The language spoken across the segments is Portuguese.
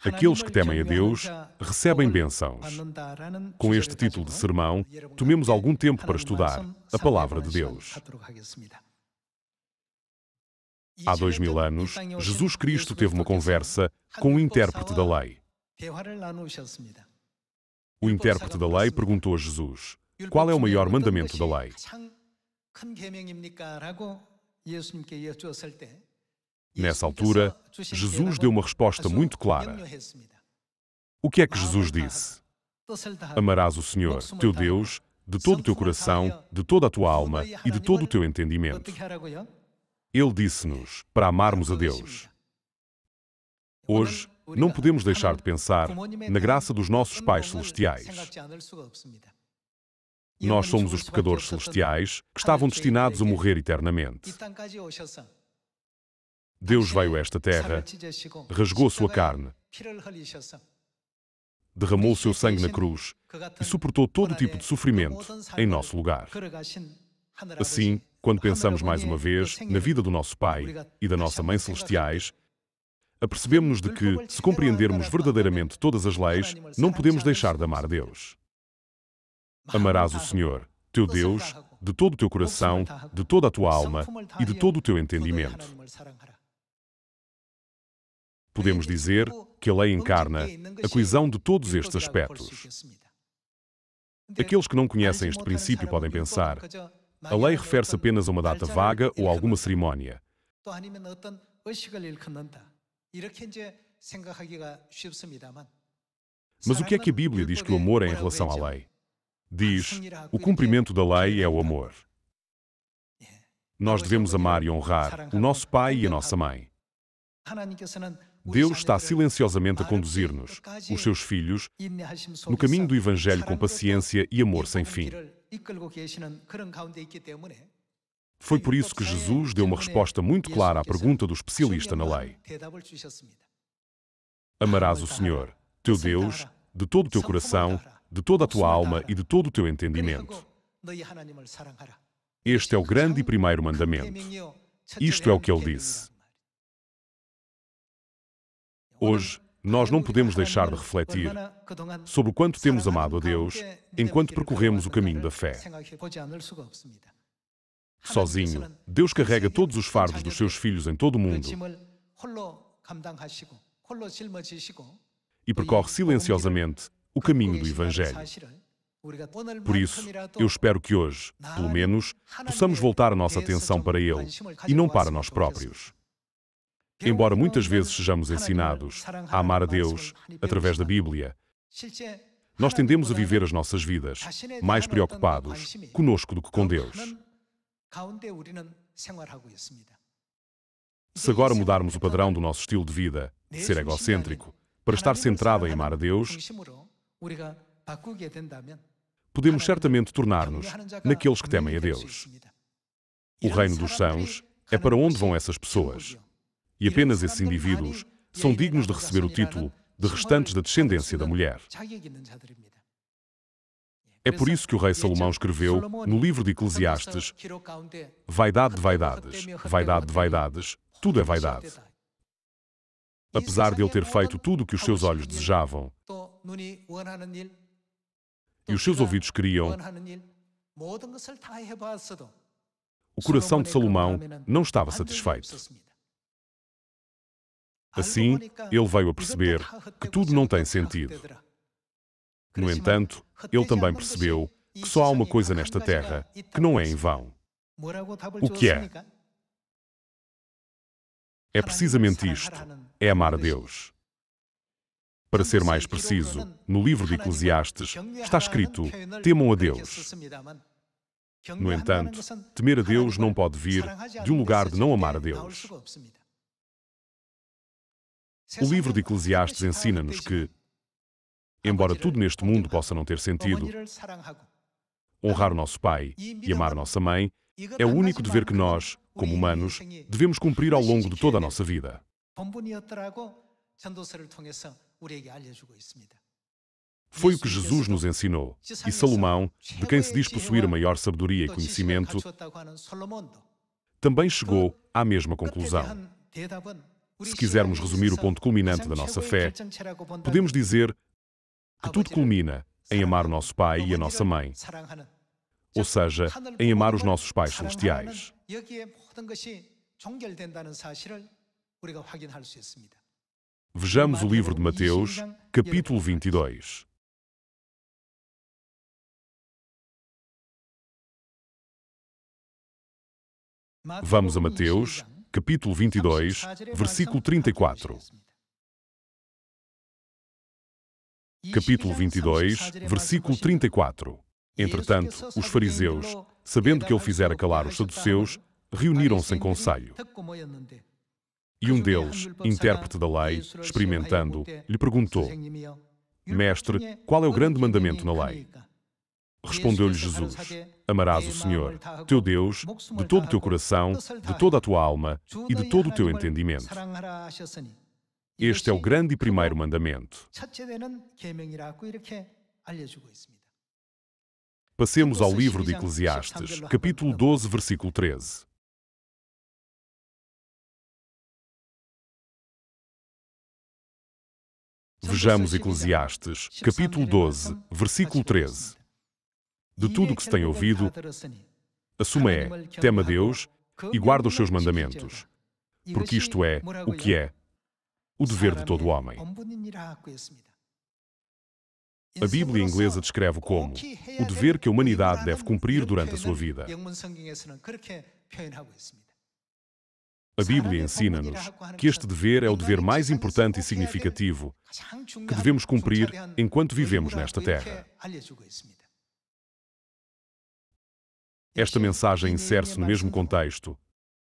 Aqueles que temem a Deus recebem bênçãos. Com este título de sermão, tomemos algum tempo para estudar a Palavra de Deus. Há 2000 anos, Jesus Cristo teve uma conversa com o intérprete da lei. O intérprete da lei perguntou a Jesus: qual é o maior mandamento da lei? Nessa altura, Jesus deu uma resposta muito clara. O que é que Jesus disse? Amarás o Senhor, teu Deus, de todo o teu coração, de toda a tua alma e de todo o teu entendimento. Ele disse-nos para amarmos a Deus. Hoje, não podemos deixar de pensar na graça dos nossos pais celestiais. Nós somos os pecadores celestiais que estavam destinados a morrer eternamente. Deus veio a esta terra, rasgou sua carne, derramou o seu sangue na cruz e suportou todo tipo de sofrimento em nosso lugar. Assim, quando pensamos mais uma vez na vida do nosso Pai e da nossa Mãe celestiais, apercebemos-nos de que, se compreendermos verdadeiramente todas as leis, não podemos deixar de amar a Deus. Amarás o Senhor, teu Deus, de todo o teu coração, de toda a tua alma e de todo o teu entendimento. Podemos dizer que a lei encarna a coesão de todos estes aspectos. Aqueles que não conhecem este princípio podem pensar: a lei refere-se apenas a uma data vaga ou a alguma cerimónia. Mas o que é que a Bíblia diz que o amor é em relação à lei? Diz: o cumprimento da lei é o amor. Nós devemos amar e honrar o nosso pai e a nossa mãe. Deus está silenciosamente a conduzir-nos, os seus filhos, no caminho do Evangelho com paciência e amor sem fim. Foi por isso que Jesus deu uma resposta muito clara à pergunta do especialista na lei. Amarás o Senhor, teu Deus, de todo o teu coração, de toda a tua alma e de todo o teu entendimento. Este é o grande e primeiro mandamento. Isto é o que ele disse. Hoje, nós não podemos deixar de refletir sobre o quanto temos amado a Deus enquanto percorremos o caminho da fé. Sozinho, Deus carrega todos os fardos dos seus filhos em todo o mundo e percorre silenciosamente o caminho do Evangelho. Por isso, eu espero que hoje, pelo menos, possamos voltar a nossa atenção para Ele e não para nós próprios. Embora muitas vezes sejamos ensinados a amar a Deus através da Bíblia, nós tendemos a viver as nossas vidas mais preocupados conosco do que com Deus. Se agora mudarmos o padrão do nosso estilo de vida, de ser egocêntrico, para estar centrado em amar a Deus, podemos certamente tornar-nos naqueles que temem a Deus. O reino dos sãos é para onde vão essas pessoas. E apenas esses indivíduos são dignos de receber o título de restantes da descendência da mulher. É por isso que o rei Salomão escreveu no livro de Eclesiastes: vaidade de vaidades, vaidade de vaidades, tudo é vaidade. Apesar de ele ter feito tudo o que os seus olhos desejavam e os seus ouvidos queriam, o coração de Salomão não estava satisfeito. Assim, ele veio a perceber que tudo não tem sentido. No entanto, ele também percebeu que só há uma coisa nesta terra que não é em vão. O que é? É precisamente isto: é amar a Deus. Para ser mais preciso, no livro de Eclesiastes está escrito: temam a Deus. No entanto, temer a Deus não pode vir de um lugar de não amar a Deus. O livro de Eclesiastes ensina-nos que, embora tudo neste mundo possa não ter sentido, honrar o nosso pai e amar a nossa mãe é o único dever que nós, como humanos, devemos cumprir ao longo de toda a nossa vida. Foi o que Jesus nos ensinou, e Salomão, de quem se diz possuir a maior sabedoria e conhecimento, também chegou à mesma conclusão. Se quisermos resumir o ponto culminante da nossa fé, podemos dizer que tudo culmina em amar o nosso pai e a nossa mãe, ou seja, em amar os nossos pais celestiais. Vejamos o livro de Mateus, capítulo 22. Vamos a Mateus, capítulo 22, versículo 34. Capítulo 22, versículo 34. Entretanto, os fariseus, sabendo que ele fizera calar os saduceus, reuniram-se em conselho. E um deles, intérprete da lei, experimentando, lhe perguntou: Mestre, qual é o grande mandamento na lei? Respondeu-lhe Jesus: Amarás o Senhor, teu Deus, de todo o teu coração, de toda a tua alma e de todo o teu entendimento. Este é o grande e primeiro mandamento. Passemos ao livro de Eclesiastes, capítulo 12, versículo 13. Vejamos Eclesiastes, capítulo 12, versículo 13. De tudo o que se tem ouvido, a suma é: teme a Deus e guarda os seus mandamentos, porque isto é o que é o dever de todo homem. A Bíblia inglesa descreve como o dever que a humanidade deve cumprir durante a sua vida. A Bíblia ensina-nos que este dever é o dever mais importante e significativo que devemos cumprir enquanto vivemos nesta terra. Esta mensagem insere-se no mesmo contexto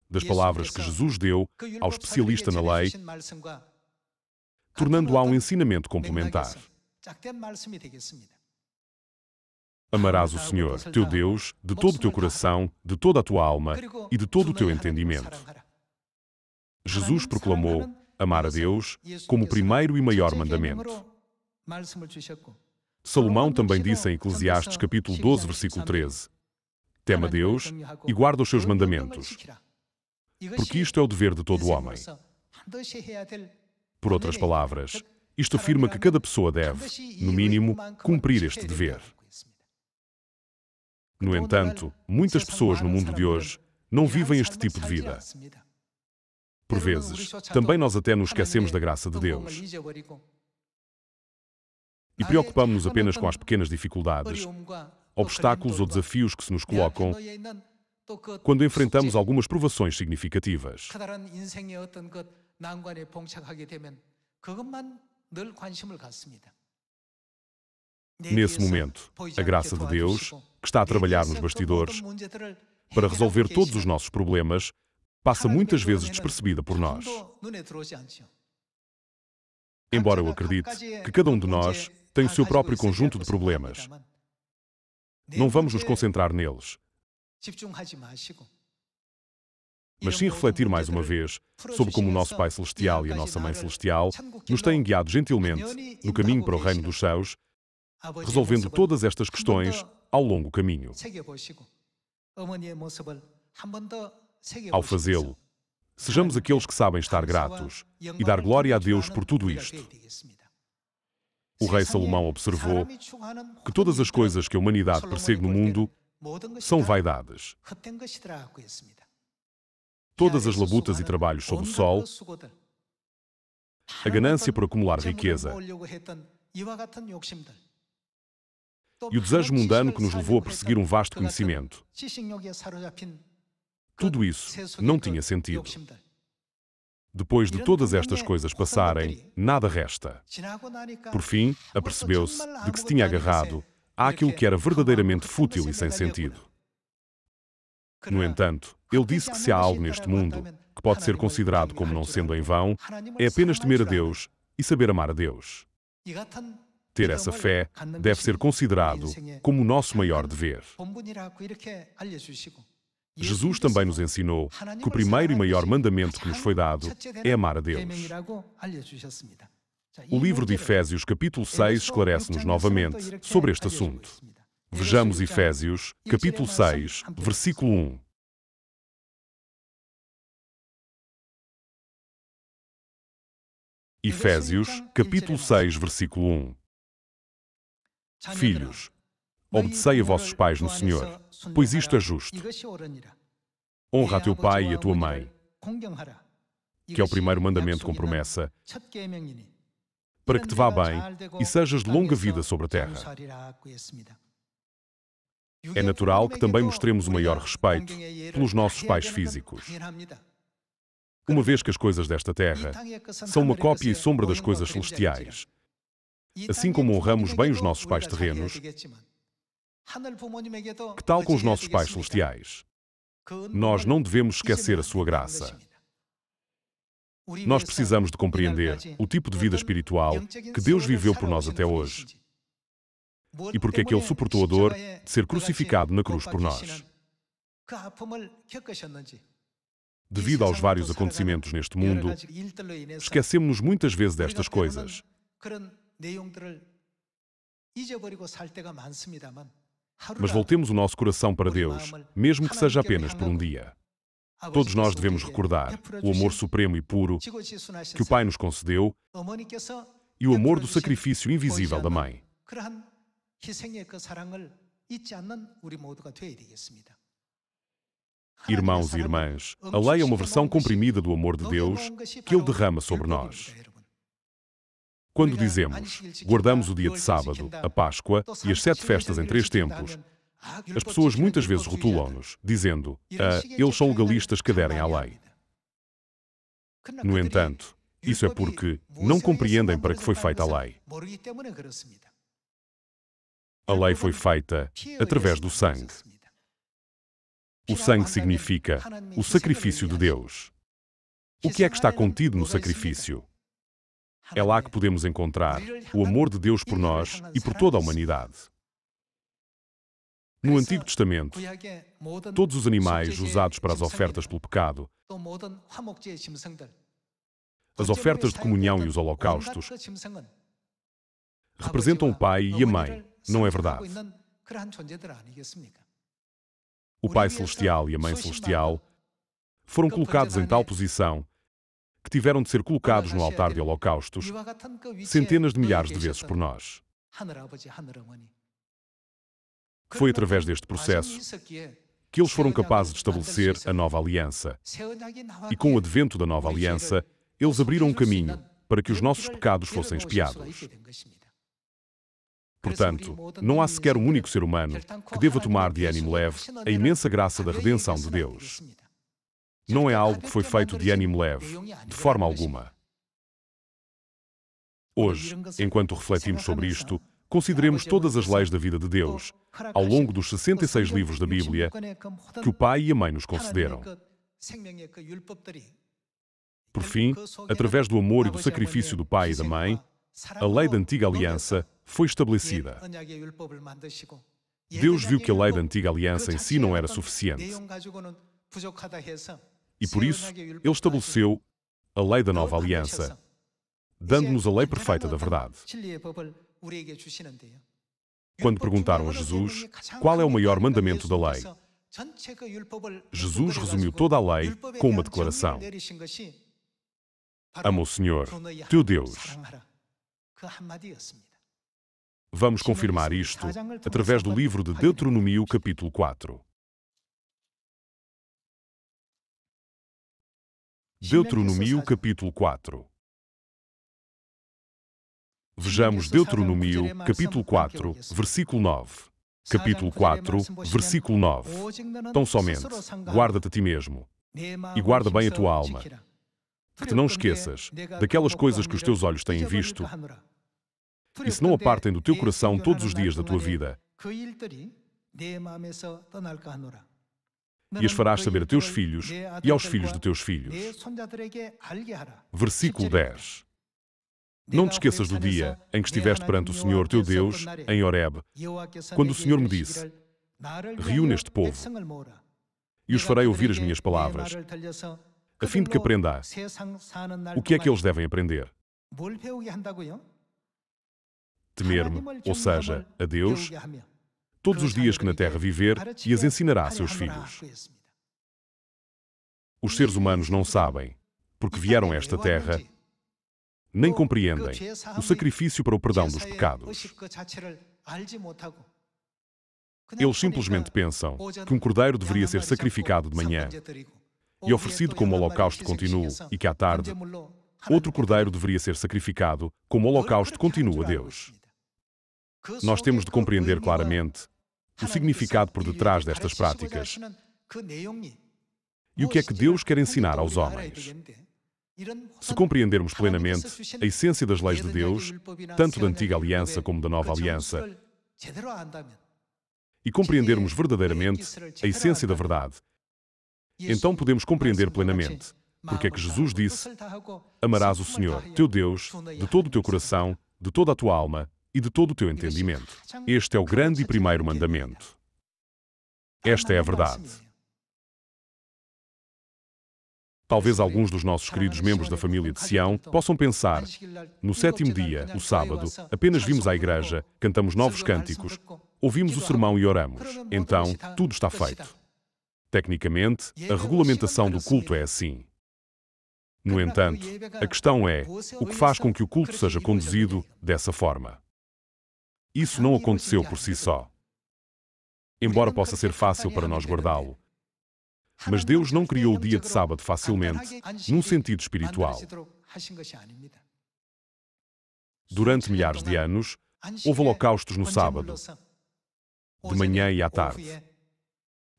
das palavras que Jesus deu ao especialista na lei, tornando-a um ensinamento complementar. Amarás o Senhor, teu Deus, de todo o teu coração, de toda a tua alma e de todo o teu entendimento. Jesus proclamou amar a Deus como o primeiro e maior mandamento. Salomão também disse em Eclesiastes capítulo 12, versículo 13: Teme a Deus e guarda os seus mandamentos, porque isto é o dever de todo homem. Por outras palavras, isto afirma que cada pessoa deve, no mínimo, cumprir este dever. No entanto, muitas pessoas no mundo de hoje não vivem este tipo de vida. Por vezes, também nós até nos esquecemos da graça de Deus e preocupamos-nos apenas com as pequenas dificuldades, obstáculos ou desafios que se nos colocam quando enfrentamos algumas provações significativas. Nesse momento, a graça de Deus, que está a trabalhar nos bastidores para resolver todos os nossos problemas, passa muitas vezes despercebida por nós. Embora eu acredite que cada um de nós tem o seu próprio conjunto de problemas, não vamos nos concentrar neles, mas sim refletir mais uma vez sobre como o nosso Pai Celestial e a nossa Mãe Celestial nos têm guiado gentilmente no caminho para o Reino dos Céus, resolvendo todas estas questões ao longo caminho. Ao fazê-lo, sejamos aqueles que sabem estar gratos e dar glória a Deus por tudo isto. O rei Salomão observou que todas as coisas que a humanidade persegue no mundo são vaidades. Todas as labutas e trabalhos sob o sol, a ganância por acumular riqueza e o desejo mundano que nos levou a perseguir um vasto conhecimento, tudo isso não tinha sentido. Depois de todas estas coisas passarem, nada resta. Por fim, apercebeu-se de que se tinha agarrado àquilo que era verdadeiramente fútil e sem sentido. No entanto, ele disse que se há algo neste mundo que pode ser considerado como não sendo em vão, é apenas temer a Deus e saber amar a Deus. Ter essa fé deve ser considerado como o nosso maior dever. Jesus também nos ensinou que o primeiro e maior mandamento que nos foi dado é amar a Deus. O livro de Efésios, capítulo 6, esclarece-nos novamente sobre este assunto. Vejamos Efésios, capítulo 6, versículo 1. Efésios, capítulo 6, versículo 1. Filhos, obedecei a vossos pais no Senhor, pois isto é justo. Honra a teu pai e a tua mãe, que é o primeiro mandamento com promessa, para que te vá bem e sejas de longa vida sobre a terra. É natural que também mostremos o maior respeito pelos nossos pais físicos. Uma vez que as coisas desta terra são uma cópia e sombra das coisas celestiais, assim como honramos bem os nossos pais terrenos, que tal com os nossos pais celestiais? Nós não devemos esquecer a sua graça. Nós precisamos de compreender o tipo de vida espiritual que Deus viveu por nós até hoje e porque é que Ele suportou a dor de ser crucificado na cruz por nós. Devido aos vários acontecimentos neste mundo, esquecemos-nos muitas vezes destas coisas. Mas voltemos o nosso coração para Deus, mesmo que seja apenas por um dia. Todos nós devemos recordar o amor supremo e puro que o Pai nos concedeu e o amor do sacrifício invisível da Mãe. Irmãos e irmãs, a lei é uma versão comprimida do amor de Deus que Ele derrama sobre nós. Quando dizemos, guardamos o dia de sábado, a Páscoa e as 7 festas em 3 tempos, as pessoas muitas vezes rotulam-nos, dizendo, eles são legalistas que aderem à lei. No entanto, isso é porque não compreendem para que foi feita a lei. A lei foi feita através do sangue. O sangue significa o sacrifício de Deus. O que é que está contido no sacrifício? É lá que podemos encontrar o amor de Deus por nós e por toda a humanidade. No Antigo Testamento, todos os animais usados para as ofertas pelo pecado, as ofertas de comunhão e os holocaustos, representam o pai e a mãe, não é verdade? O Pai Celestial e a Mãe Celestial foram colocados em tal posição que tiveram de ser colocados no altar de holocaustos centenas de milhares de vezes por nós. Foi através deste processo que eles foram capazes de estabelecer a nova aliança. E com o advento da nova aliança, eles abriram um caminho para que os nossos pecados fossem expiados. Portanto, não há sequer um único ser humano que deva tomar de ânimo leve a imensa graça da redenção de Deus. Não é algo que foi feito de ânimo leve, de forma alguma. Hoje, enquanto refletimos sobre isto, consideremos todas as leis da vida de Deus, ao longo dos 66 livros da Bíblia, que o Pai e a Mãe nos concederam. Por fim, através do amor e do sacrifício do Pai e da Mãe, a lei da antiga aliança foi estabelecida. Deus viu que a lei da antiga aliança em si não era suficiente. E por isso, Ele estabeleceu a lei da nova aliança, dando-nos a lei perfeita da verdade. Quando perguntaram a Jesus qual é o maior mandamento da lei, Jesus resumiu toda a lei com uma declaração: ama o Senhor, teu Deus. Vamos confirmar isto através do livro de Deuteronômio, capítulo 4. Deuteronômio, capítulo 4. Vejamos Deuteronômio, capítulo 4, versículo 9. Capítulo 4, versículo 9. Tão somente, guarda-te a ti mesmo, e guarda bem a tua alma, que te não esqueças daquelas coisas que os teus olhos têm visto, e se não apartem do teu coração todos os dias da tua vida, e as farás saber a teus filhos e aos filhos de teus filhos. Versículo 10. Não te esqueças do dia em que estiveste perante o Senhor teu Deus, em Horebe, quando o Senhor me disse: reúne este povo, e os farei ouvir as minhas palavras, a fim de que aprenda o que é que eles devem aprender. Temer-me, ou seja, a Deus, todos os dias que na terra viver, e as ensinará a seus filhos. Os seres humanos não sabem, porque vieram a esta terra, nem compreendem o sacrifício para o perdão dos pecados. Eles simplesmente pensam que um cordeiro deveria ser sacrificado de manhã e oferecido como holocausto contínuo e que à tarde outro cordeiro deveria ser sacrificado como holocausto contínuo a Deus. Nós temos de compreender claramente o significado por detrás destas práticas e o que é que Deus quer ensinar aos homens. Se compreendermos plenamente a essência das leis de Deus, tanto da antiga aliança como da nova aliança, e compreendermos verdadeiramente a essência da verdade, então podemos compreender plenamente porque é que Jesus disse: amarás o Senhor, teu Deus, de todo o teu coração, de toda a tua alma e de todo o teu entendimento. Este é o grande e primeiro mandamento. Esta é a verdade. Talvez alguns dos nossos queridos membros da família de Sião possam pensar: no sétimo dia, o sábado, apenas vimos à igreja, cantamos novos cânticos, ouvimos o sermão e oramos. Então, tudo está feito. Tecnicamente, a regulamentação do culto é assim. No entanto, a questão é o que faz com que o culto seja conduzido dessa forma. Isso não aconteceu por si só. Embora possa ser fácil para nós guardá-lo, mas Deus não criou o dia de sábado facilmente, num sentido espiritual. Durante milhares de anos, houve holocaustos no sábado, de manhã e à tarde.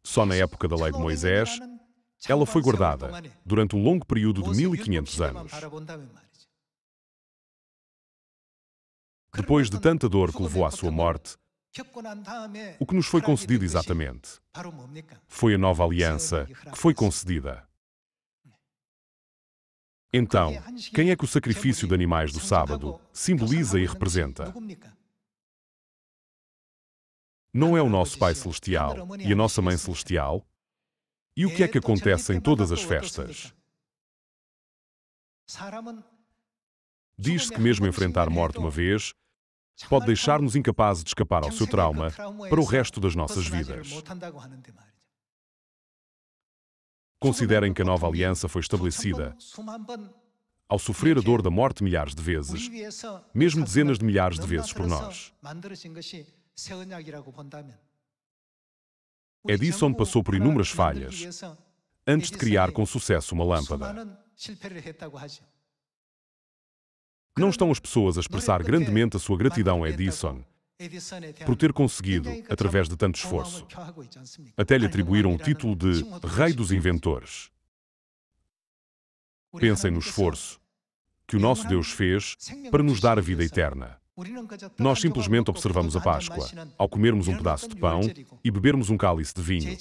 Só na época da lei de Moisés, ela foi guardada durante um longo período de 1500 anos. Depois de tanta dor que levou à sua morte, o que nos foi concedido exatamente foi a nova aliança que foi concedida. Então, quem é que o sacrifício de animais do sábado simboliza e representa? Não é o nosso Pai Celestial e a nossa Mãe Celestial? E o que é que acontece em todas as festas? Diz-se que mesmo enfrentar morte uma vez pode deixar-nos incapazes de escapar ao seu trauma para o resto das nossas vidas. Considerem que a nova aliança foi estabelecida ao sofrer a dor da morte milhares de vezes, mesmo dezenas de milhares de vezes por nós. Edison passou por inúmeras falhas antes de criar com sucesso uma lâmpada. Não estão as pessoas a expressar grandemente a sua gratidão a Edison por ter conseguido, através de tanto esforço. Até lhe atribuíram o título de Rei dos Inventores. Pensem no esforço que o nosso Deus fez para nos dar a vida eterna. Nós simplesmente observamos a Páscoa, ao comermos um pedaço de pão e bebermos um cálice de vinho.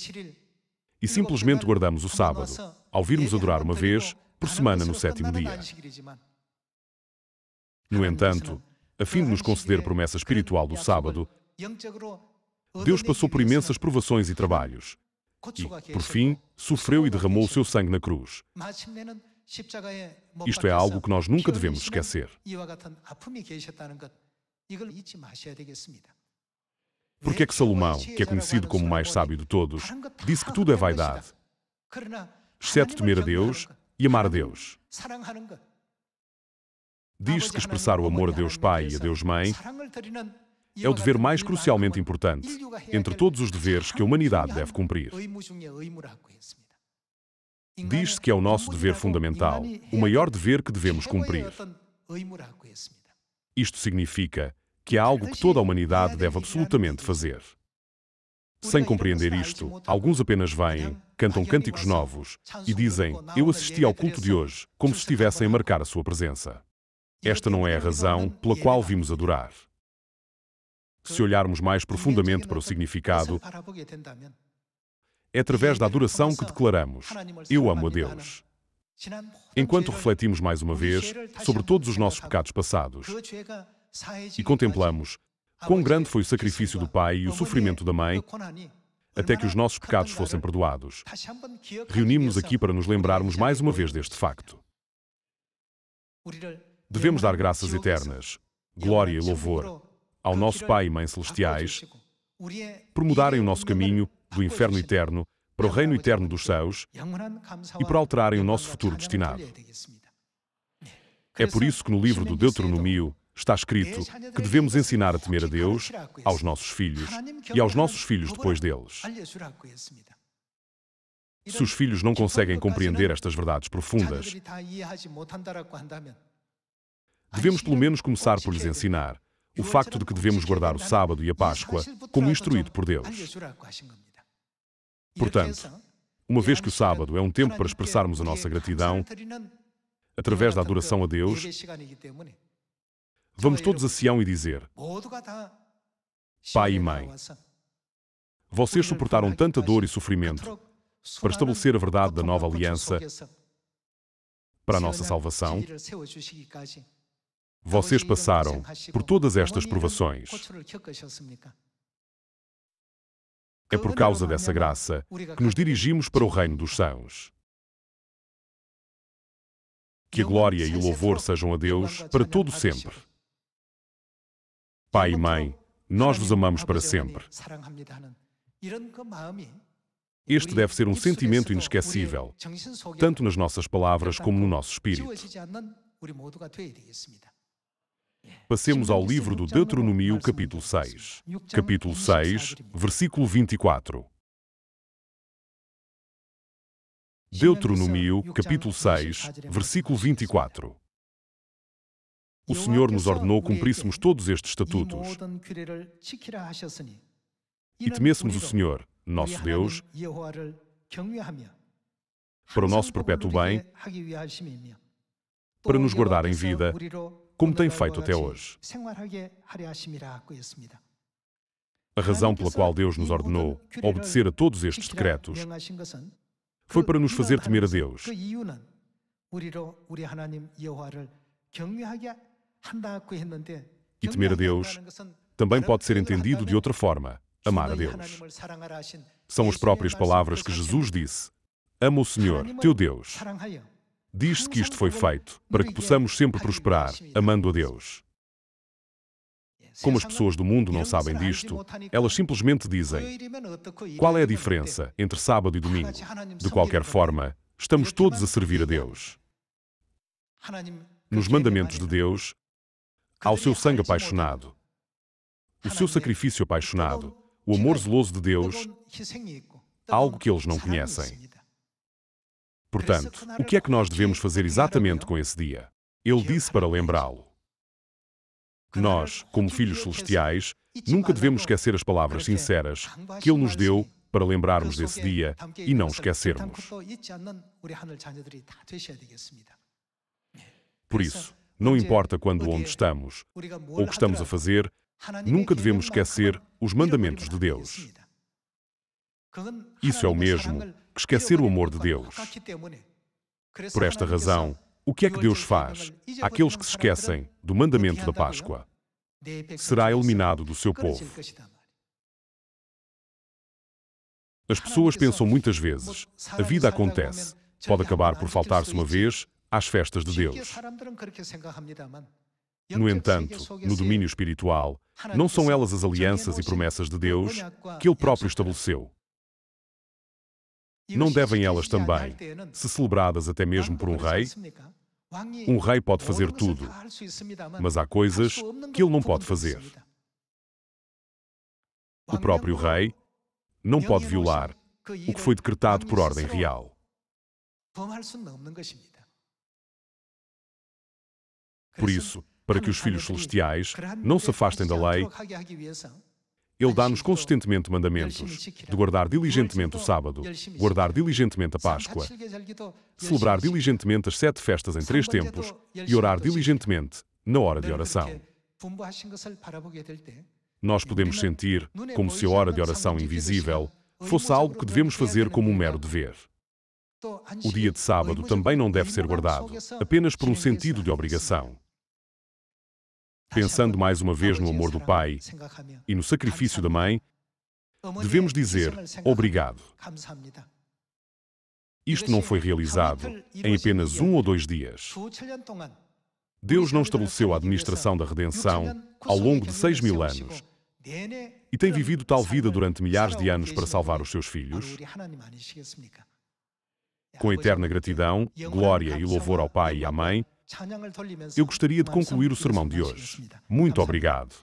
E simplesmente guardamos o sábado, ao virmos adorar uma vez por semana no sétimo dia. No entanto, a fim de nos conceder promessa espiritual do sábado, Deus passou por imensas provações e trabalhos. E, por fim, sofreu e derramou o seu sangue na cruz. Isto é algo que nós nunca devemos esquecer. Porque é que Salomão, que é conhecido como o mais sábio de todos, disse que tudo é vaidade, exceto temer a Deus e amar a Deus? Diz-se que expressar o amor a Deus Pai e a Deus Mãe é o dever mais crucialmente importante entre todos os deveres que a humanidade deve cumprir. Diz-se que é o nosso dever fundamental, o maior dever que devemos cumprir. Isto significa que é algo que toda a humanidade deve absolutamente fazer. Sem compreender isto, alguns apenas vêm, cantam cânticos novos e dizem: eu assisti ao culto de hoje, como se estivessem a marcar a sua presença. Esta não é a razão pela qual vimos adorar. Se olharmos mais profundamente para o significado, é através da adoração que declaramos: eu amo a Deus. Enquanto refletimos mais uma vez sobre todos os nossos pecados passados e contemplamos quão grande foi o sacrifício do Pai e o sofrimento da Mãe até que os nossos pecados fossem perdoados, reunimos-nos aqui para nos lembrarmos mais uma vez deste facto. Devemos dar graças eternas, glória e louvor ao nosso Pai e Mãe Celestiais por mudarem o nosso caminho do inferno eterno para o reino eterno dos céus e por alterarem o nosso futuro destinado. É por isso que no livro do Deuteronômio está escrito que devemos ensinar a temer a Deus aos nossos filhos e aos nossos filhos depois deles. Se os filhos não conseguem compreender estas verdades profundas, devemos pelo menos começar por lhes ensinar o facto de que devemos guardar o sábado e a Páscoa como instruído por Deus. Portanto, uma vez que o sábado é um tempo para expressarmos a nossa gratidão através da adoração a Deus, vamos todos a Sião e dizer: Pai e Mãe, vocês suportaram tanta dor e sofrimento para estabelecer a verdade da nova aliança para a nossa salvação. Vocês passaram por todas estas provações. É por causa dessa graça que nos dirigimos para o reino dos céus. Que a glória e o louvor sejam a Deus para todo sempre. Pai e Mãe, nós vos amamos para sempre. Este deve ser um sentimento inesquecível, tanto nas nossas palavras como no nosso espírito. Passemos ao livro do Deuteronômio, capítulo 6. Capítulo 6, versículo 24. Deuteronômio, capítulo 6, versículo 24. O Senhor nos ordenou cumpríssemos todos estes estatutos e temêssemos o Senhor, nosso Deus, para o nosso perpétuo bem, para nos guardar em vida, como tem feito até hoje. A razão pela qual Deus nos ordenou obedecer a todos estes decretos foi para nos fazer temer a Deus. E temer a Deus também pode ser entendido de outra forma: amar a Deus. São as próprias palavras que Jesus disse: ama o Senhor, teu Deus. Diz-se que isto foi feito para que possamos sempre prosperar, amando a Deus. Como as pessoas do mundo não sabem disto, elas simplesmente dizem: qual é a diferença entre sábado e domingo? De qualquer forma, estamos todos a servir a Deus. Nos mandamentos de Deus, há o seu sangue apaixonado, o seu sacrifício apaixonado, o amor zeloso de Deus, algo que eles não conhecem. Portanto, o que é que nós devemos fazer exatamente com esse dia? Ele disse para lembrá-lo. Nós, como filhos celestiais, nunca devemos esquecer as palavras sinceras que Ele nos deu para lembrarmos desse dia e não esquecermos. Por isso, não importa quando ou onde estamos, ou o que estamos a fazer, nunca devemos esquecer os mandamentos de Deus. Isso é o mesmo que esquecer o amor de Deus. Por esta razão, o que é que Deus faz àqueles que se esquecem do mandamento da Páscoa? Será eliminado do seu povo. As pessoas pensam muitas vezes: a vida acontece, pode acabar por faltar-se uma vez às festas de Deus. No entanto, no domínio espiritual, não são elas as alianças e promessas de Deus que Ele próprio estabeleceu. Não devem elas também ser celebradas até mesmo por um rei? Um rei pode fazer tudo, mas há coisas que ele não pode fazer. O próprio rei não pode violar o que foi decretado por ordem real. Por isso, para que os filhos celestiais não se afastem da lei, Ele dá-nos consistentemente mandamentos de guardar diligentemente o sábado, guardar diligentemente a Páscoa, celebrar diligentemente as 7 festas em 3 tempos e orar diligentemente na hora de oração. Nós podemos sentir como se a hora de oração invisível fosse algo que devemos fazer como um mero dever. O dia de sábado também não deve ser guardado apenas por um sentido de obrigação. Pensando mais uma vez no amor do Pai e no sacrifício da Mãe, devemos dizer obrigado. Isto não foi realizado em apenas 1 ou 2 dias. Deus não estabeleceu a administração da redenção ao longo de 6.000 anos e tem vivido tal vida durante milhares de anos para salvar os seus filhos. Com eterna gratidão, glória e louvor ao Pai e à Mãe, Eu gostaria de concluir o sermão de hoje. Muito obrigado.